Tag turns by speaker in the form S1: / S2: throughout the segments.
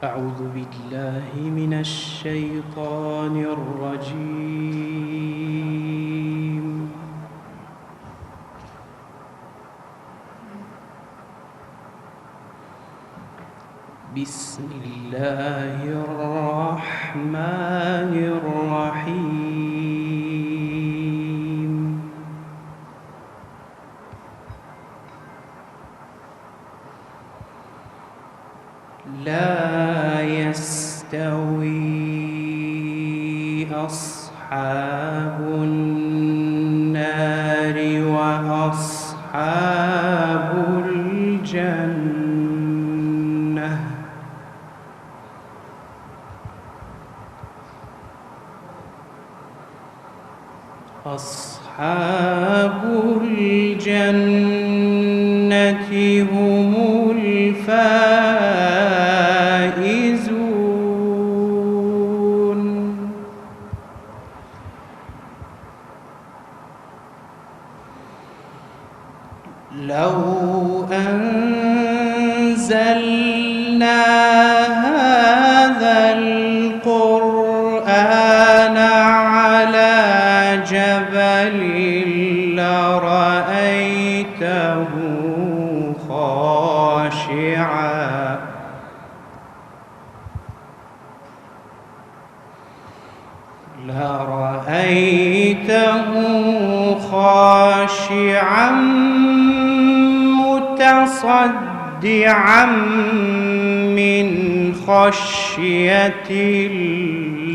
S1: أعوذ بالله من الشيطان الرجيم. بسم الله الرحمن الرحيم. لا يستوي أصحاب النار وأصحاب الجنة. أصحاب الجنة هم الفائزون. لو أنزلنا هذا القرآن على جبل لرأيته خاشعا متصدعا من خشية الله.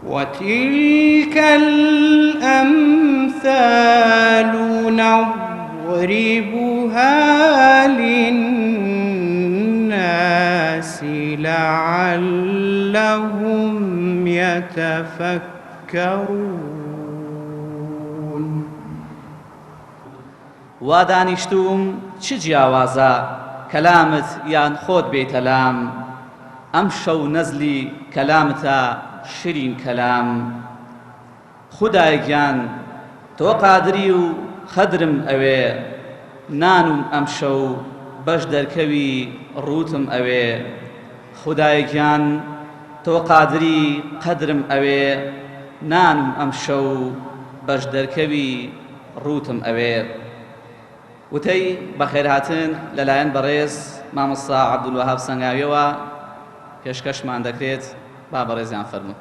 S1: وتلك الأمثال نضربها للناس لعلهم يتفكرون.
S2: وادانیشتوم چ جیاوازە کەلامت یان خۆت بێتەلام ئەم شەو نەزلی کەلامتە شیرین کەلام. خودایگیان تۆ قادری و خەدرم ئەوێ نانوم ئەم شەو بەش دەرکەوی ڕوتم ئەوێ. خودایگیان تۆ قادری قەدرم ئەوێ نانوم ئەم شەو بەش دەرکەوی ڕوتم ئەوێ. وتەی بەخێرهاتن لەلایەن بەڕێز مامۆستا عەبدولوەهاب سەنگاویەوە پێشکەشمان دەکرێت. با بەڕێزیان فەرموو.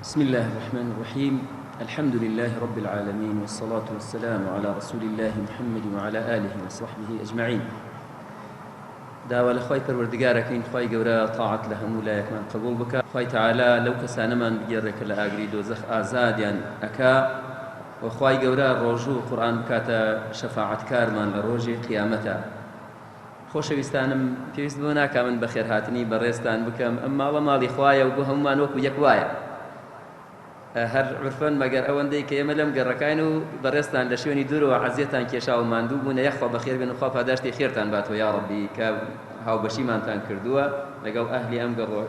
S3: بسم الله الرحمن الرحيم. الحمد لله رب العالمين والصلاة والسلام على رسول الله محمد وعلى آله وصحبه أجمعين. داوا لخوای پەروەردگارەکەین خوای گەورە تاعەت لە هەموو لایەکمان قبول بکە. خوای تەعالا لەو کەسانەمان بگێڕێکە لە ئاگری دۆزەخ ئازادیان ئەکا و خوای گەورە ڕۆژوو قورئان بکاتە شەفاعەتکارمان لە ڕۆژی قیامەتە. خۆشەویستانم پێویست بۆ ناکا من بەخێرهاتنی بەڕێزتان بکەم. ئەم ماڵە ماڵی خوایە و بۆ هەمومان وەکو یەک وایە. هەر عرفەن مەگەر ئەوەندەی کە ئێمە لەم گەڕەکاین و بەڕێزتان لە شوێنی دوورەوە عەزیەتان کێشا و ماندوو بوونە یەخوا بەخێر بێن و خوا پاداشتی خێرتان باتەوە یا ڕەبی کە هاوبەشیمانتان کردووە لەگەڵ ئەهلی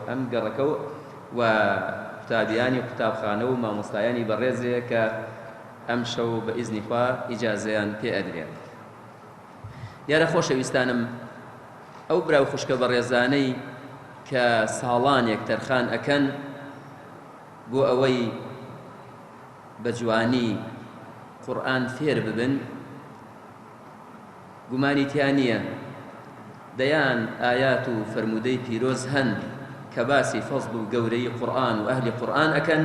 S3: ئەم گەڕەکە و قوتابیانی و قوتابخانە و مامۆستایانی بەڕێزێ کە ئەم شەو بە ئیزنی خوا ئیجازەیان پێ ئەدرێت. دیارە خۆشەویستانم ئەو براو خوشکە بەڕێزانەی کە ساڵانێک تەرخان ئەکەن بۆ ئەوەی بە جوانی قورئان فێر ببن گومانی تیان نییە دەیان ئایات و فەرموودەی پیرۆز هەن کە باسی فەزڵ و گەورەی قورئان و ئەهلی قورئان ئەکەن.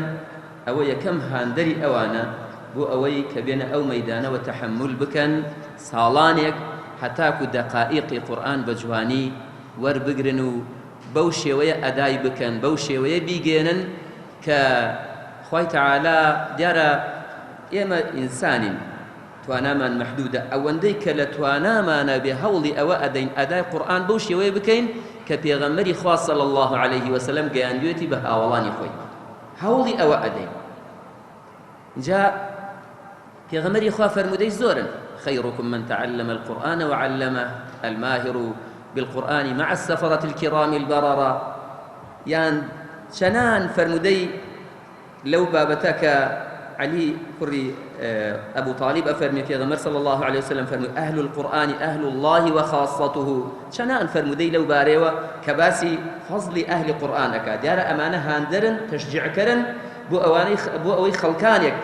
S3: ئەوە یەکەم هاندەری ئەوانە بۆ ئەوەی کە بێنە ئەو مەیدانەوە تەحەمل بکەن ساڵانێک هەتاکو دەقائیقی قورئان بە جوانی وەربگرن و بەو شێوەیە ئەدای بکەن بەو شێوەیە بیگێنن کە خوای تەعالا دیارە ئێمە ئینسانین توانامان مەحدودە ئەوەندەی کە لە توانامانە بێ هەوڵی ئەوە ئەدەین ئەدای قورئان بەو شێوەیە بکەین کە پێغەمبەری خوا صلی الله علیه وسلم گەیاندوێتی بە هاوڵانی خۆی هەوڵی ئەوە ئەدەین. جا پێغەمبەری خوا فەرمودەی زۆرن خيركم من تعلم القرآن وعلمه الماهر بالقرآن مع السفرة الكرام البررة. یان چەنان فەرمودەی لەو بابەتە کە علي كري أبو طالب أفرمي في غمر صلى الله عليه وسلم فرمي أهل القرآن أهل الله وخاصته شنان فرمودي لو باريوة كباسي فضل أهل القرآن أكاد يارا أمانة هاندرن تشجع كرن بو أوي خلقانيك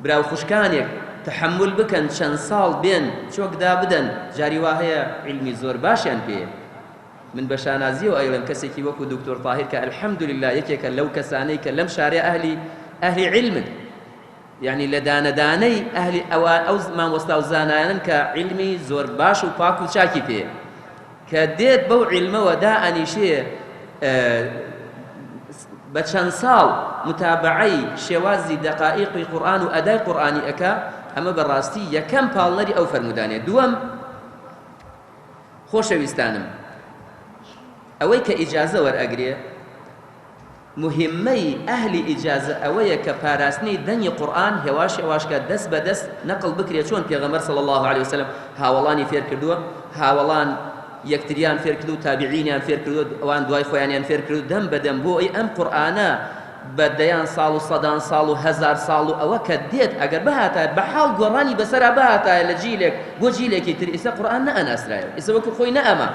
S3: براو خشكانيك تحمل بكن شن صال بين شوك دابدن جاري واهي علمي زور باشيان بيه من بشانازي وأيضا كسيكي وكو دكتور طاهر كالحمد لله يكيك لو كسانيك لم شارع أهل علم يعني لدانا داني أهل أو ما وصلوا زانانا كعلمي زور باش وباكو شاكي فيه كديت بو علم وداءني شيء بچەند ساڵ متابعەی شێوازی دەقائیقی قورئان و ئەدای قورئانی ئەکا ئەمە بەڕاستی یەکەم پاڵنەری ئەو فەرمودانەیە. دووەم خۆشەویستانم ئەوەی کە ئیجازە وەرئەگرێ مهمەی ئەهلی ئیجازە ئەوەیە کە پاراستنی دەنگی قورئان هێواش هێواشکە دەست بە دەست نەقڵ بکرێ چۆن پێغەمبەر صلی الله علیه وسلم هاوڵانی فێر کردووە، هاوڵان یەکتریان فێر کردو و تابعینیان فێر کردو، ئەوان دوای خۆیانیان فێر کردو دەم بەدەم بۆ ئەی ئەم قورئانە بە دەیان ساڵ و سەدان ساڵ و هەزار ساڵ و ئەوە کە دێت ئەگەر بەهاتایە بە حاڵ گۆڕانی بەسەرا بەهاتایە لە جیلێک بۆ جیلێکی تر ئێستا قورئان نەئەناسرایەوە، ئێستا وەکو خۆی نەئەما،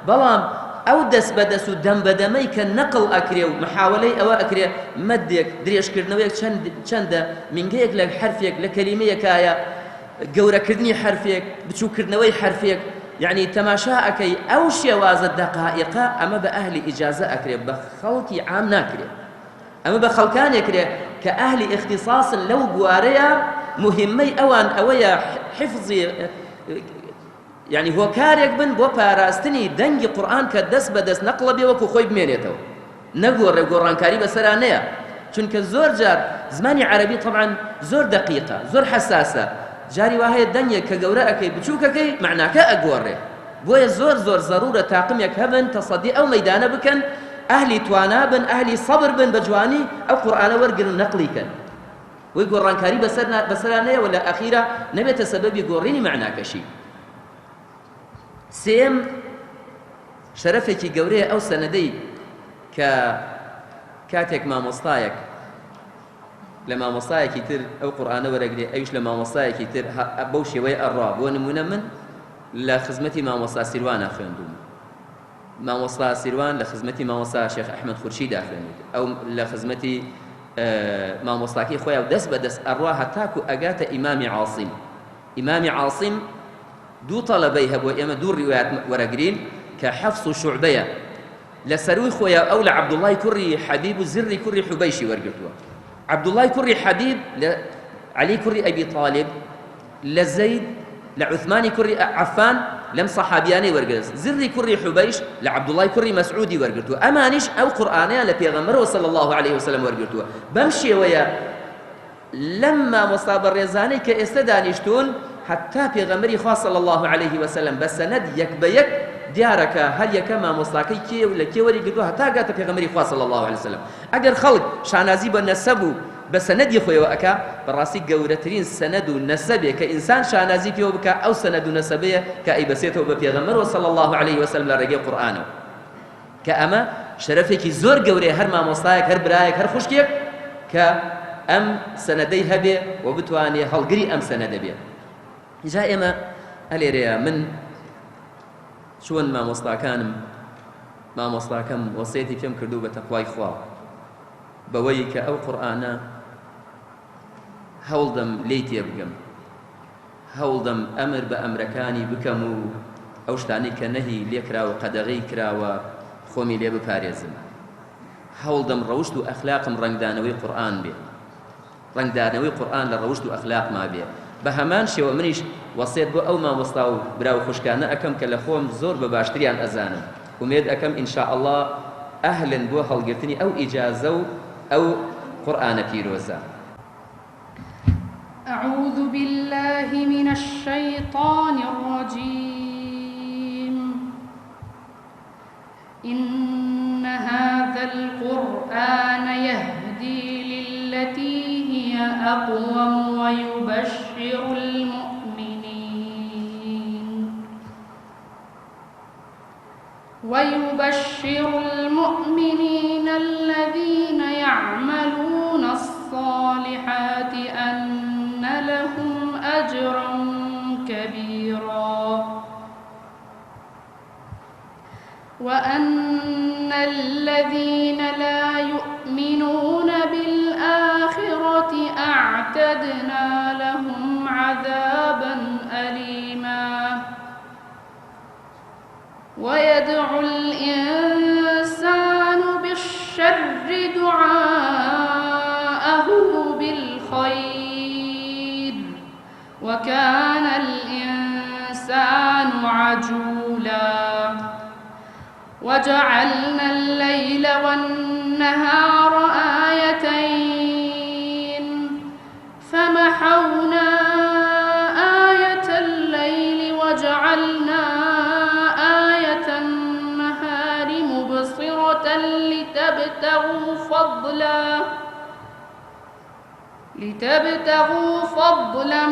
S3: بەڵام ئەو دەست بەدەست و دەم بەدەمەی کە نەقڵ ئەکرێ و محاولەی ئەوە ئەکرێ مەدێک درێژکردنەوەیەک چەندە مینگەیەک لە حرفێک لە کەلیمەیەکایە گەورەکردنی حرفێک بچووکردنەوەی حرفێک يعني تماشا أكي أو شوازة دقائق أما بأهل إجازة أكري بخلقي عام ناكري أما بخلقان يكري كأهل اختصاص لو قواريا مهمي أوان أويا حفظي يعني هو كاريك بن بو باراستني دنجي قرآن كدس بدس نقلبي وكو خوي بمينيتو نقول قرآن كاري بسرانيا چونك زور جار زماني عربي طبعا زور دقيقة زور حساسة جاری وهەیە دەنگێک کە گەورەکەی بچووکەکەی معناکە ئەگۆڕێ، بۆیە زۆر زۆر زەڕورە تاقمێک هەبن تەسەدی ئەو مەیدانە بکەن، ئەهلی توانا بن، ئەهلی سەبر بن بە جوانی ئەو قورئانە وەرگرن نەقلیکەن، وی گۆڕانکاری بەسەرانەیە و لە ئەخیرە نەبێتە سەبەبی گۆڕینی معناکەشی. سێم شەرەفێکی گەورەیە ئەو سەنەدەی کە کاتێک مامۆستایەک لە مامۆستایەکی تر ئەو قورئانە وەرەگرێ ئەویش لە مامۆستایەکی تر بەو شێوەیە ئەڕوا. بۆ نمونە من لە خزمەتی مامۆستا سیروانە خوێندوم، مامۆستا سیروان لە خزمەتی مامۆستا شێخ ئەحمەد خورشیدا خوێندوم، ئەو لە خزمەتی مامۆستاکەی خۆیان دەست بە دەست ئەڕوا هەتاکو ئەگاتە ئیمامی عاصیم. ئیمامی عاصیم دوو تەڵەبەی هەبووە، ئێمە دوو ڕیوایەت وەرەگرین کە حەفس و شوعبەیە، لە سەروی خۆیان ئەو لە عەبدوڵڵای کوڕی حەبیب و زری کوڕی حوبەیشی وەرگرتووە. عەبدوڵڵای کوڕی حەبیب لە عەلی کوڕی ئەبی طالب، لە زەید لە عوثمانی کوڕی عەفان لەم سەحابیانەی وەرگرت، زری کوڕی حوبەیش لە عەبدوڵڵای کوڕی مەسعودی وەرگرتووە. ئەمانیش ئەو قورئانەیان لە پێغەمبەرەوە صلی الله علیه وسلم وەرگرتووە. بەم شێوەیە لەم مامۆستا بەڕێزانەی کە ئێستا دانیشتوون حتا پێغەمبەری خوا صلی الله علیه وسلم بە سەنەد یەک بە یەک دیارەکە هەر یەکە مامۆستاکەی کێ و لە کێ وەرگرتووە هەتا گاتە پێغەمبەری خوا صلی الله علیه وسلم. ئەگەر خەڵک شانازی بە نەسەب و بە سەنەدی خۆیەوە ئەکا، بەڕاستی گەورەترین سەنەد و نەسەبێ کە ئینسان شانازی پێوە بکە ئەو سەنەد و نەسەبەیە کە ئەیبەسێتەوە بە پێغەمبەرەوە صلی الله علیه وسلم لە ڕێگەی قورئانەوە، کە ئەمە شەرەفێکی زۆر گەورەیە هەر مامۆستایەک هەر برایەک هەر خوشکێک کە ئەم سەنەدەی هەبێ و بتوانێ هەڵگری ئەم سەنەدە بێ. جا ئێمە ئەلێرەیە من چۆن مامۆستاکەم وەسیەتی پێم کردو بە تەقوای خوا، بەوەی کە ئەو قورئانە هەوڵدەم لێی تێ بگەم، هەوڵدەم ئەمر بە ئەمرەکانی بکەم و ئەو شتانی کە نەهی لێ کراوە قەدەغەی کراوە خۆمی لێ بپارێزم، هەوڵدەم ڕەوشت و ئەخلاقم ڕەنگدانەوەی قورئان بێ، ڕەنگدانەوەی قورئان لە ڕەوشت و ئەخلاقما بێ. بە هەمان شێوە منیش وەسیەت بۆ ئەو مامۆستا و براو خوشکانە ئەکەم کە لە خۆم زۆر بە باشتریان ئەزانم، ومێد ئەکەم ئینشاء الله ئەهلن بۆ هەڵگرتنی ئەو ئیجازە و ئەو قورئانە پیرۆزە.
S4: أعوذ بالله من الشيطان الرجيم. إن هذا القرآن يهدي للتي هي أقوم ويبشر المؤمنين الذين يعملون الصالحات لهم أجرا كبيرا وأن الذين لا يؤمنون بالآخرة أعتدنا لهم عذابا أليما ويدعو الإنسان بالشر دعاءه بالخير وكان الإنسان عجولا وجعلنا الليل والنهار آيتين فمحونا آية الليل وجعلنا آية النهار مبصرة لتبتغوا فضلا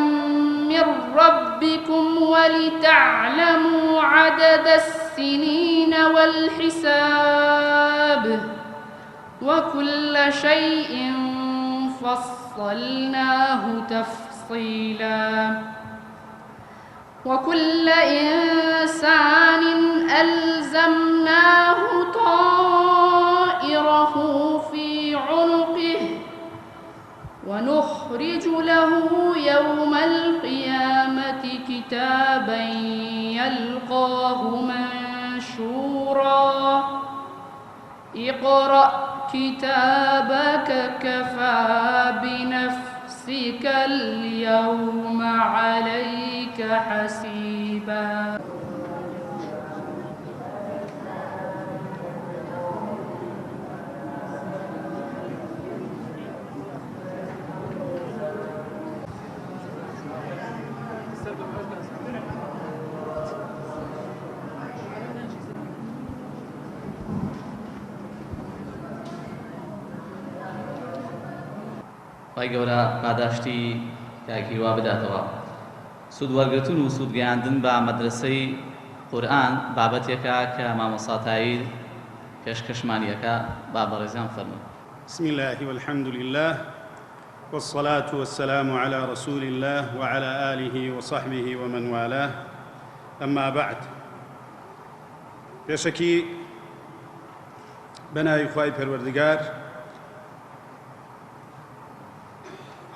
S4: من ربكم ولتعلموا عدد السنين والحساب وكل شيء فصلناه تفصيلا وكل إنسان ألزمناه طائره في عنقه ونخرج له يوم القيامة كتابا يلقاه منشورا اقرأ كتابك كفى بنفسك اليوم عليك حسيبا
S2: خی گەورە پاداشتی کاکی وا بداتەوە. سوود وەرگرتن و سوود گەیاندن بە مەدرسەی قورئان بابەتێکە کە مامۆستاتایی پێشکەشمانیەکە با بەڕێزیان فەرموون.
S5: بسم الله والحمد لله والصلاة والسلام على رسول الله وعلى آله وصحبه ومن والاه أما بعد پێشەکی بەناوی خوای پەروەردگار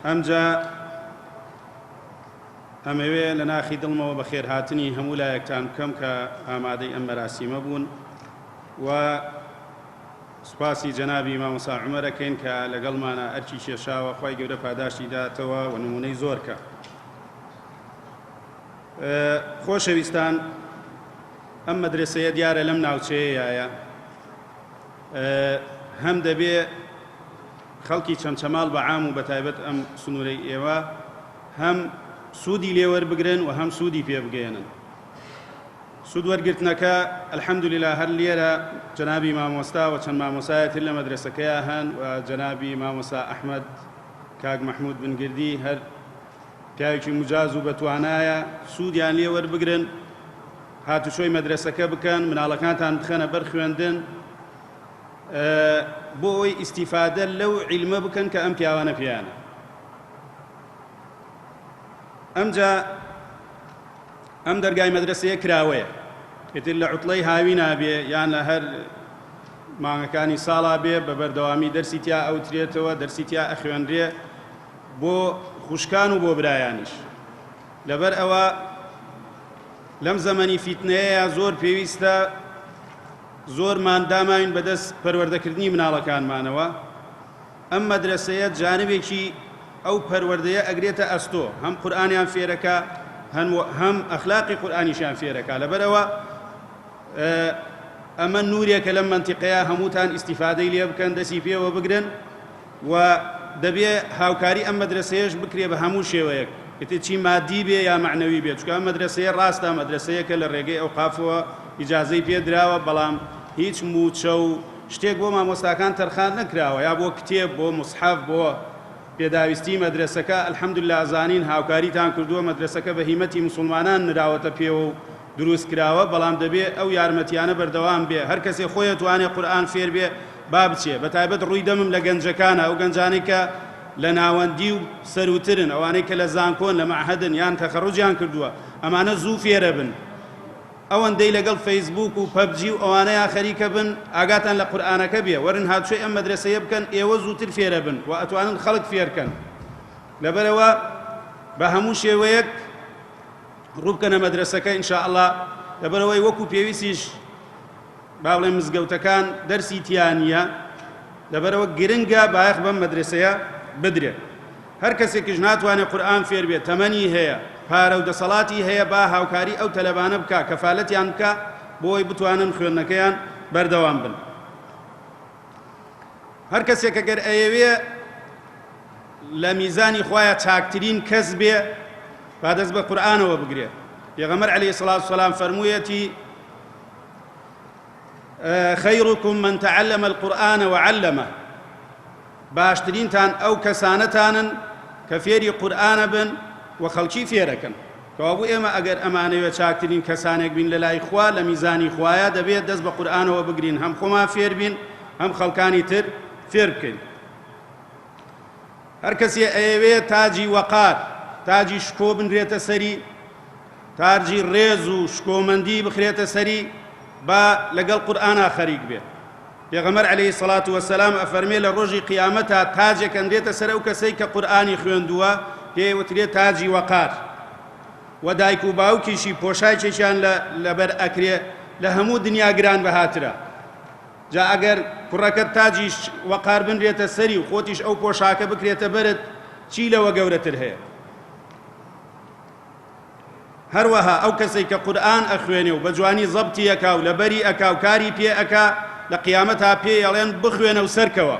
S5: ئەمجا ئەمەوێ لە ناخی دڵمەوە بە خێرهاتنی هەموو لایەکتان بکەم کە ئامادەی ئەم مەراسیمە بوون و سوپاسی جەنابی مامۆستا عومەرەکەین کە لەگەڵمانە ئەرکی کێشاوە خوای گەورە پاداشتی داتەوە و نمونەی زۆر کە. خۆشەویستان، ئەم مەدرسەیە دیارە لەم ناوچەیەیە هەم دەبێ خەڵکی چەمچەماڵ بەعام و بەتایبەت ئەم سنوورەی ئێوە هەم سوودی لێوەربگرن و هەم سوودی پێ بگەێنن. سوود وەرگرتنەکە ئەلحەمدولیلا هەر لێرە جەنابی مامۆستا و چەند مامۆستایەتر لە مەدرسەکەیە هەن و جەنابی مامۆستا ئەحمەد کاک مەحموود بنگردی هەر پیاوێکی مجاز و بەتوانایە سوودیان لێوەربگرن، هاتوچۆی مەدرسەکە بکەن، مناڵەکانتان بخەنە بەر خوێندن بۆ ئەوەی ئیستیفادە لەو عیلمە بکەن کە ئەم پیاوانە پیانە. ئەمجا ئەم دەرگای مەدرسەیە کراوەیە، ئیتر لە عوتڵەی هاوی نابێ یان لە هەر مانگەکانی ساڵا بێ بە بەردەوامی دەرسی تیا ئەوترێتەوە، دەرسی تیا ئەخوێنرێ بۆ خوشکان و بۆ برایانیش. لەبەر ئەوە لەم زەمەنی فیتنەیە زۆر پێویستە زۆرمان داماوین بەدەست پەروەردەکردنی مناڵەکانمانەوە. ئەم مەدرسەیە جانبێکی ئەو پەروەردەیە ئەگرێتە ئەستۆ، هەم قورئانیان فێرەکە هەم ئەخلاقی قورئانیشیان فێرەکە. لەبەرەوە ئەمە نورێکە لەم مەنتیقەیە هەمووتان ئیستیفادەی لێ بکەن، دەستی پێوە بگرن و دەبێ هاوکاری ئەم مەدرسەیەش بکرێ بە هەموو شێوەیەک، ئیتر چی مادی بێ یا معنەوی بێت، چونکە ئەم مەدرسەیە ڕاستە مەدرسەیەکە لە ڕێگەی ئەوقافەوە ئیجازەی پێدراوە، بەڵام هیچ موچە و شتێک بۆ مامۆستاکان تەرخان نەکراوە، یا بۆ کتێب بۆ موسحەف بۆ پێداویستی مەدرسەکە. ئەلحەمدولیلا زانین هاوکاریتان کردووە، مەدرسەکە بە هیمەتی موسڵمانان نراوەتە پێوە و دروست کراوە، بەڵام دەبێ ئەو یارمەتیانە بەردەوام بێ، هەر کەسێ خۆی توانێ قورئان فێر بێ با بچێ. بەتایبەت ڕووی دەمم لە گەنجەکانە، ئەو گەنجانەی کە لە ناوەندی و سەروترن ئەوانەی کە لە زانکۆن لە معهەدن یان تەخەڕوجیان کردووە ئەمانە زوو فێرە بن ئەوەندەی لەگەڵ فەیسبوک و پەبجی و ئەوانەیە خەریکە بن ئاگاتان لە قورئانەکە بێ وەرن هاتووی ئەم مەدرسەیە بکەن ئێوە زووتر فێرە بن و ئەتوانن خەڵک فێرکەن لەبەرەوە بە هەموو شێوەیەک ڕووبکەنە مەدرسەکە ئینشاءالله لەبەرەوەی وەکو پێویستیش با بڵێم مزگەوتەکان دەرسی تیانە لەبەرەوە گرنگە بایەخ بەم مەدرسەیە بدرێت هەر کەسێکیش ناتوانێت قورئان فێر بێت تەمەنی هەیە پارە و دەسەڵاتی هەیە با هاوکاری ئەو تەلەبانە بکە کەفالەتیان بکە بۆی بتوانن خوێندنەکەیان بەردەوام بن هەر کەسێک ئەگەر ئەیەوێ لە میزانی خوایە چاکترین کەس بێ با دەست بە قورئانەوە بگرێت پێغەمبەر عەلەیهی سەڵات وسەلام فەرموویەتی خەیڕکم من تەعەلەمە القورئانە وعەلەمە باشترینتان ئەو کەسانەتانن کە فێری قورئانە بن و خەڵکی فێرەکەن کەوابوو ئێمە ئەگەر ئەمانەوێت چاکترین کەسانێک بین لە لای خوا لە میزانی خوایە دەبێت دەست بە قورئانەوە بگرین هەم خۆمان فێر بین هەم خەڵکانی تر فێر بکەین هەر کەسێ ئەیەوێت تاجی وەقار تاجی شکۆ بنرێتە سەری تاجی ڕێز و شکۆمەندی بخرێتە سەری با لەگەڵ قورئانە خەریک بێت پێغەمبەر عەلەیهی سەڵات وەسەلام ئەفەرمێ لە ڕۆژی قیامەتە تاجێک ئەندرێتە سەر ئەو کەسەی کە قورئانی خوێندووە پێوترێت تاجی وەقار و دایک و باوکیشی پۆشایکێکیان لەبەر ئەکرێ لە هەموو دنیا گران بەهاترە جا ئەگەر کوڕەکەت تاجی وەقار بنرێتە سەری و خۆتیش ئەو پۆشاکە بکرێتە بەرت چی لەوە گەورەتر هەیە هەروەها ئەو کەسەی کە قورئان ئەخوێنێ و بە جوانی زەبتی ئەکا و لەبەری ئەکا و کاری پێ ئەکا لە قیامەتها پێ ئەڵێن بخوێنە و سەرکەوە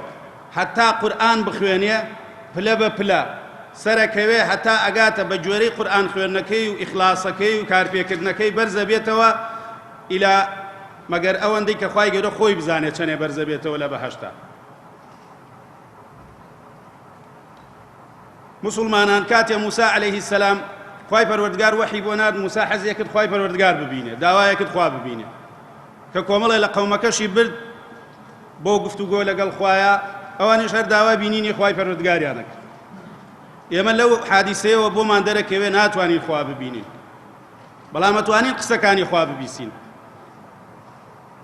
S5: حتا قورئان بخوێنێ پلە بە پلە سەرەکەوێ حتا ئەگاتە بە گوێرەی قورئان خوێندنەکەی و ئیخلاسەکەی و کارپێکردنەکەی بەرزە بێتەوە ئیلا مەگەر ئەوەندەی کە خوای گەورە خۆی بزانێت چەندێ بەرزە بێتەوە لە بەهەشتا مسلمانان کاتێ موسا عەلەیهی سەلام خوای پەروەردگار وەحی بۆ ناد موسا حەزیە کرد خوای پەروەردگار ببینێ داوایە کرد خوا ببینێ کە کۆمەڵێ لە قەومەکەشی برد بۆ گفتوگۆ لەگەڵ خوایە ئەوانیش هەر داوای بینینی خوای پەروەردگاریان کرد ئێمە لەو حادیسەیەوە بۆمان دەرەکەوێ ناتوانین خوا ببینین بەڵام ئەتوانین قسەکانی خوا ببیسین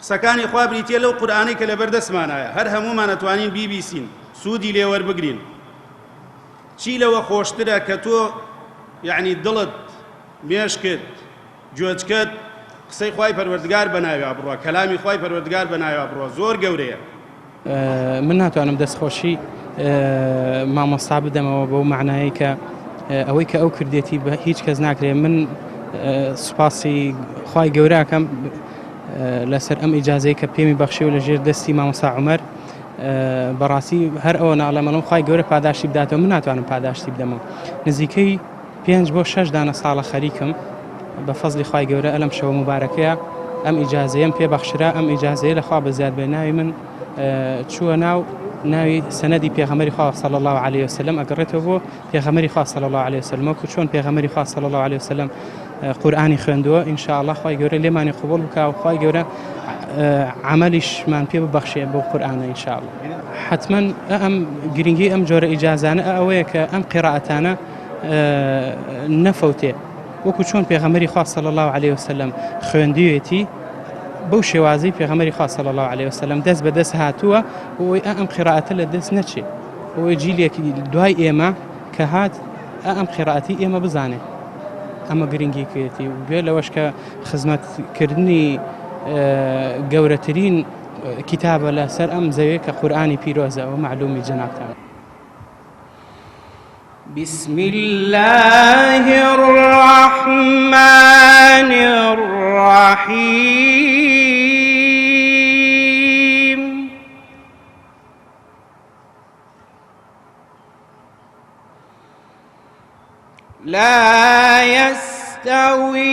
S5: قسەکانی خوا بریتیە لەو قورئانەی کە لەبەردەستمانایە هەر هەموومان ئەتوانین بیبیسین سوودی لێ وەربگرین چی لەوە خۆشترە کە تۆ یعنی دڵت مێش کرد گوێج کرد قسەی خوای پەروەردگار بەناوی بڕوە کەلامی خوای پەروەردگار بەناوی بڕوە زۆر گەورەیە
S6: من ناتوانم دەستخۆشی مامۆستا بدەمەوە بەو معنایی کە ئەوەی کە ئەو کردێتی بە هیچ کەس ناکرێت من سوپاسی خوای گەورەکەم لەسەر ئەم ئیجازەی کە پێمی بەخشی و لە ژێر دەستی مامۆستا عومەر بەڕاستی هەر ئەوە ناڵێمەڵم خوای گەورە پاداشتی بداتەوە من ناتوانم پاداشتی بدەمەوە نزیکەی 5 بۆ 6 دانە ساڵە خەریکم بە فەزلی خوای گەورە ئەلەم شەوە مبارەکەیە ئەم ئیجازەیەم پێ بەخشرا ئەم ئیجازەیە لەخوا بەزیاد بێ ناوی من چووە ناوی سەنەدی پێغەمبەری خوا صلی الله علیه وسلم ئەگەڕێتەوە بۆ پێغەمبەری خوا صلی الله علیه وسلم وەکو چۆن پێغەمبەری خوا صلی الله علیه وسلم قورئانی خوێندووە ئینشاءالله خوای گەورە لێمانی قبوڵ بکا و خوای گەورە عملیشمان پێ ببەخشێ بۆ قورئانە ئینشاءالله حتما ئەم گرنگی ئەم جۆرە ئیجازانە ئەوەیە کە ئەم قیرائەتانە نەفەوتێ وەکو چۆن پێغەمبەری خوا صلی الله علیه وسلم خوێندوویەتی بەو شێوازەی پێغەمبەری خوا صلی الله علیه وسلم دەست بەدەست هاتووە بۆی ئەم قیرائەتە لە دەست نەچێ بۆی جیلێکی دوای ئێمە کە هات ئەم قیرائەتی ئێمە بزانێ ئەمە گرنگی کێتی و بێ لەوەش کە خزمەتکردنی گەورەترین کتابە لەسەر ئەم زەوێ کە قورئانی پیرۆزە و معلومی جەنابتان
S1: بسم الله الرحمن الرحيم لا يستوي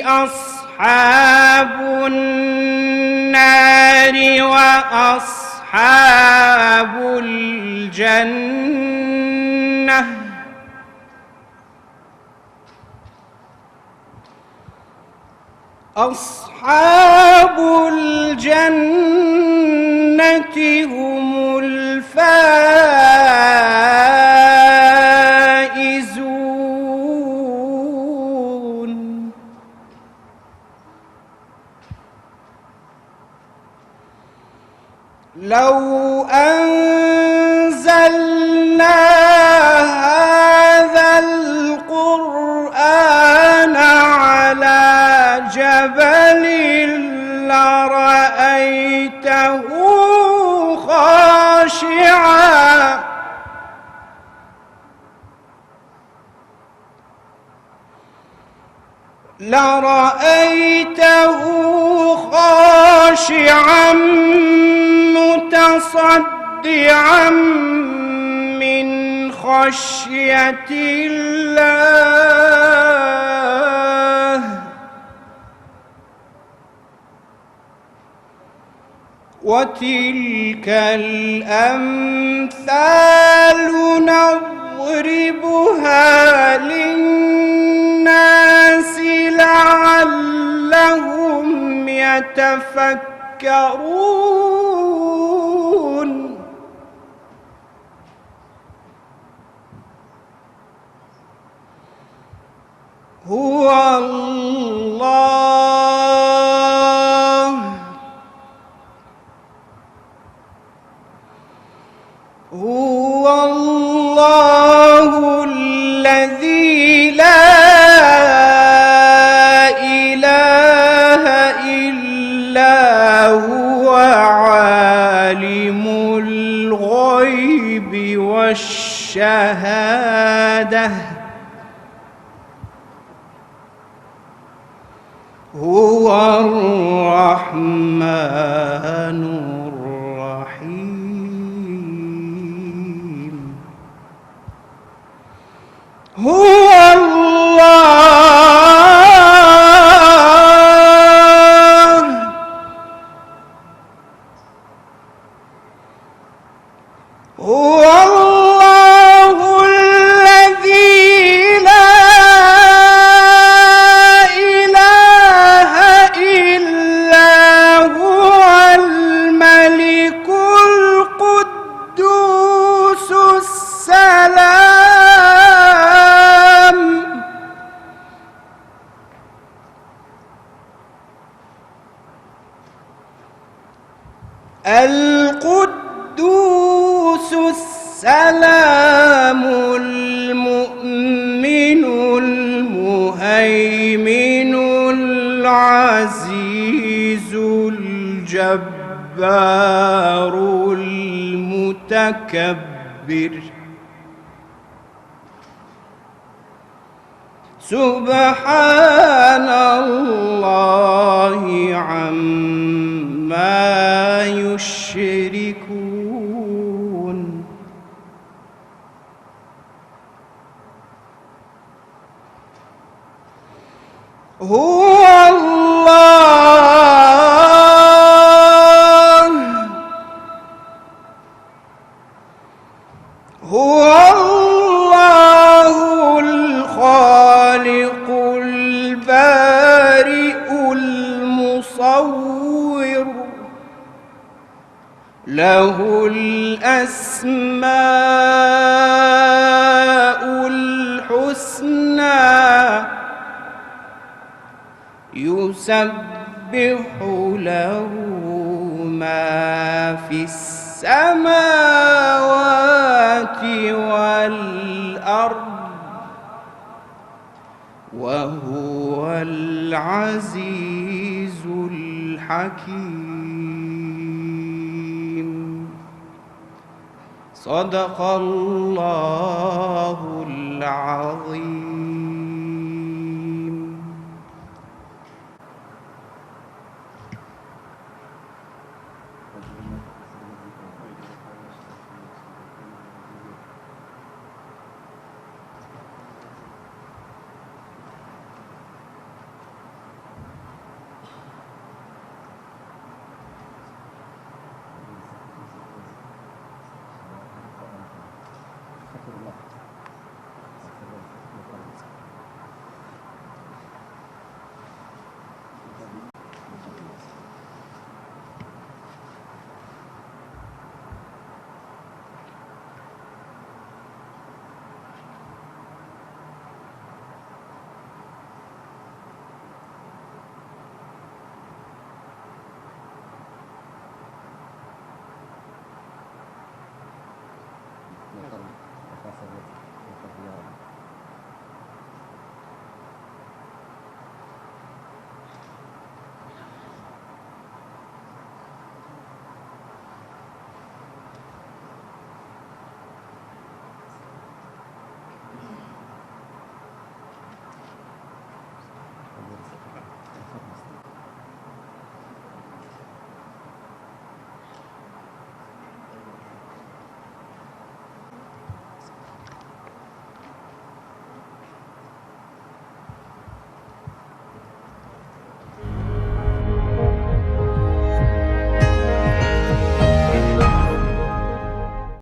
S1: أصحاب النار وأصحاب الجنة أصحاب الجنة هم الفائزون الفائزون. لو أنزلنا هذا القرآن على جبل لرأيته خاشعا متصدعا من خشية الله. وتلك الأمثال نضربها للناس لعلهم يتفكرون. هو الله الذي لا إله إلا هو عالم الغيب والشهادة. هو الرحمن الرحيم. هو الله الذي لا إله إلا هو الملك القدوس السلام. القدوس السلام المؤمن المهيمن العزيز الجبار المتكبر. سبحان الله عما يشركون. هو الله الخالق البارئ المصور. له الأسماء الحسنى. يسبح له ما في السماوات والأرض وهو العزيز الحكيم. صدق الله